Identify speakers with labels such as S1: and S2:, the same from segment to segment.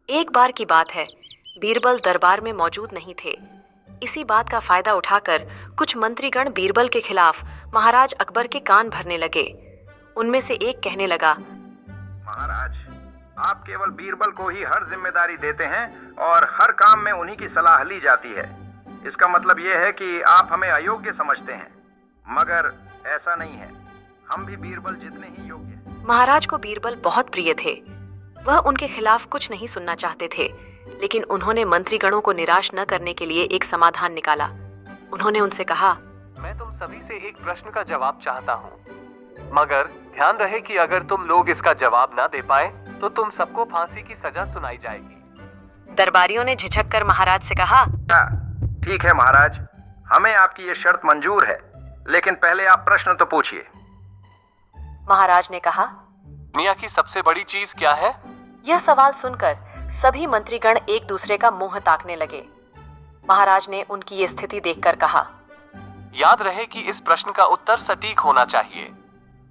S1: एक बार की बात है, बीरबल दरबार में मौजूद नहीं थे। इसी बात का फायदा उठाकर कुछ मंत्रीगण बीरबल के खिलाफ महाराज अकबर के कान भरने लगे। उनमें से एक कहने लगा,
S2: महाराज, आप केवल बीरबल को ही हर जिम्मेदारी देते हैं और हर काम में उन्हीं की सलाह ली जाती है। इसका मतलब यह है कि आप हमें अयोग्य समझते हैं, मगर ऐसा नहीं है। हम भी बीरबल जितने ही योग्य हैं।
S1: महाराज को बीरबल बहुत प्रिय थे। वह उनके खिलाफ कुछ नहीं सुनना चाहते थे, लेकिन उन्होंने मंत्रीगणों को निराश न करने के लिए एक समाधान निकाला। उन्होंने उनसे कहा,
S3: मैं तुम सभी से एक प्रश्न का जवाब चाहता हूँ, मगर ध्यान रहे कि अगर तुम लोग इसका जवाब ना दे पाए तो तुम सबको फांसी की सजा सुनाई जाएगी।
S1: दरबारियों ने झिझक कर महाराज से कहा,
S2: ठीक है महाराज, हमें आपकी ये शर्त मंजूर है, लेकिन पहले आप प्रश्न तो पूछिए।
S1: महाराज ने कहा,
S3: दुनिया की सबसे बड़ी चीज क्या है?
S1: यह सवाल सुनकर सभी मंत्रीगण एक दूसरे का मुंह ताकने लगे। महाराज ने उनकी ये स्थिति देखकर कहा,
S3: याद रहे कि इस प्रश्न का उत्तर सटीक होना चाहिए।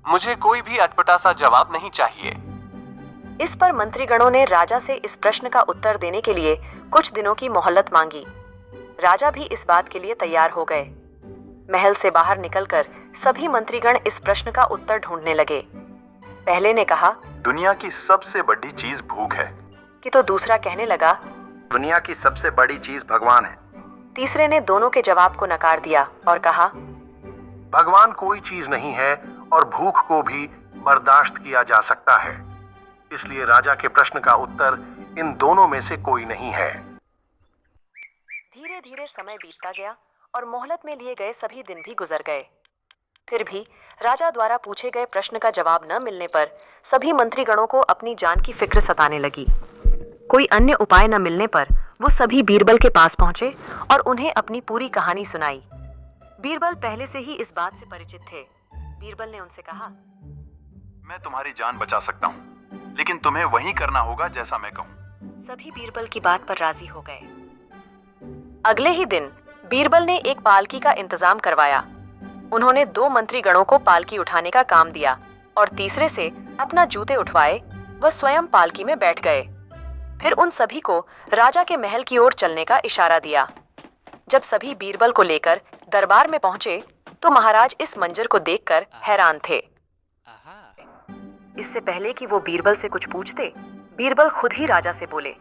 S3: मुझे कोई भी अटपटा सा जवाब नहीं चाहिए।
S1: इस पर मंत्रीगणों ने राजा से इस प्रश्न का उत्तर देने के लिए कुछ दिनों की मोहलत मांगी। राजा भी इस बात के लिए तैयार हो गए। महल से बाहर निकलकर सभी मंत्रीगण इस प्रश्न का उत्तर ढूंढने लगे। पहले ने कहा,
S4: दुनिया की सबसे बड़ी चीज भूख है।
S1: कि तो दूसरा कहने लगा,
S2: दुनिया की सबसे बड़ी चीज भगवान है।
S1: तीसरे ने दोनों के जवाब को नकार दिया और कहा,
S4: भगवान कोई चीज नहीं है और भूख को भी बर्दाश्त किया जा सकता है। इसलिए राजा के प्रश्न का उत्तर इन दोनों में से कोई नहीं है।
S1: धीरे धीरे समय बीतता गया और मोहलत में लिए गए सभी दिन भी गुजर गए। फिर भी राजा द्वारा पूछे गए प्रश्न का जवाब न मिलने पर सभी मंत्रीगणों को अपनी जान की फिक्र सताने लगी। कोई अन्य उपाय न मिलने पर वो सभी बीरबल के पास पहुंचे और उन्हें अपनी पूरी कहानी सुनाई। बीरबल पहले से ही इस बात से परिचित थे। बीरबल ने उनसे कहा,
S4: मैं तुम्हारी जान बचा सकता हूँ, लेकिन तुम्हें वही करना होगा जैसा मैं कहूँ।
S1: सभी बीरबल की बात पर राजी हो गए। अगले ही दिन बीरबल ने एक पालकी का इंतजाम करवाया। उन्होंने 2 मंत्रीगणों को पालकी उठाने का काम दिया और तीसरे से अपना जूते उठवाए वह स्वयं पालकी में बैठ गए। फिर उन सभी को राजा के महल की ओर चलने का इशारा दिया। जब सभी बीरबल को लेकर दरबार में पहुंचे तो महाराज इस मंजर को देखकर हैरान थे। इससे पहले कि वो बीरबल से कुछ पूछते, बीरबल खुद ही राजा से बोले,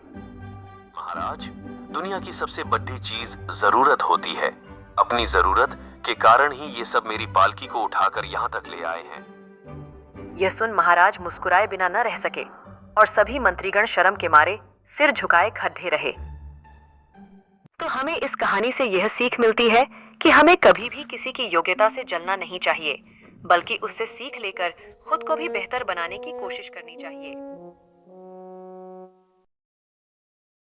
S5: महाराज, दुनिया की सबसे बड़ी चीज जरूरत होती है। अपनी जरूरत के कारण ही ये सब मेरी पालकी को उठाकर यहाँ तक ले आए हैं।
S1: यह सुन महाराज मुस्कुराए बिना न रह सके और सभी मंत्रीगण शर्म के मारे सिर झुकाए खड़े रहे। तो हमें इस कहानी से यह सीख मिलती है कि हमें कभी भी किसी की योग्यता से जलना नहीं चाहिए, बल्कि उससे सीख लेकर खुद को भी बेहतर बनाने की कोशिश करनी चाहिए।